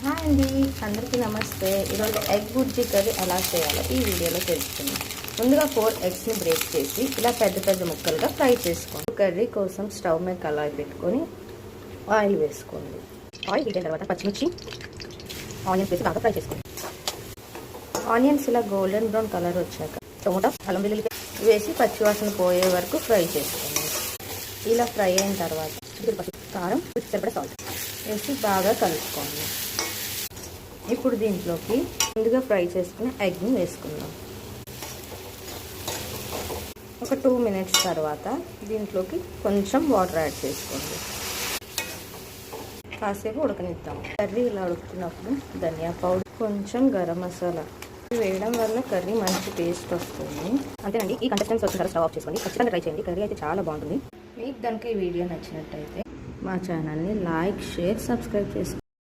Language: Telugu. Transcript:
హాయ్ అండి, అందరికీ నమస్తే. ఈరోజు ఎగ్ బుర్జీ కర్రీ ఎలా చేయాలో ఈ వీడియోలో తెలుసుకుందాం. ముందుగా 4 ఎగ్స్ని బ్రేక్ చేసి ఇలా పెద్ద పెద్ద ముక్కలుగా ఫ్రై చేసుకోండి. కర్రీ కోసం స్టవ్ మీద కళాయి పెట్టుకొని ఆయిల్ వేసుకోండి. ఆయిల్ హీట్ అయిన తర్వాత పచ్చిమిర్చి, ఆనియన్స్ వేసి బాగా ఫ్రై చేసుకోండి. ఆనియన్స్ ఇలా గోల్డెన్ బ్రౌన్ కలర్ వచ్చాక టొమాటో, అల్లం వెల్లుల్లి వేసి పచ్చివాసన పోయే వరకు ఫ్రై చేసుకోండి. ఇలా ఫ్రై అయిన తర్వాత కారం, సరిపడా సాల్ట్ వేసి బాగా కలుపుకోండి. ఇప్పుడు దీంట్లోకి ముందుగా ఫ్రై చేసుకున్న ఎగ్ని వేసుకుందాం. ఒక 2 మినిట్స్ తర్వాత దీంట్లోకి కొంచెం వాటర్ యాడ్ చేసుకోండి. కాసేపు ఉడకనిద్దాం. కర్రీ ఇలా ఉడుకుతున్నప్పుడు ధనియా పౌడర్, కొంచెం గరం మసాలా వేయడం వల్ల కర్రీ మంచి టేస్ట్ వస్తుంది. అంతేనండి. ఈ కన్సిస్టెన్సీ వచ్చిన తర్వాత స్టవ్ ఆఫ్ చేసుకోండి. ఖచ్చితంగా ట్రై చేయండి. కర్రీ అయితే చాలా బాగుంటుంది. మీకు కనుక ఈ వీడియో నచ్చినట్టయితే మా ఛానల్ని లైక్, షేర్, సబ్స్క్రైబ్ చేసుకోండి.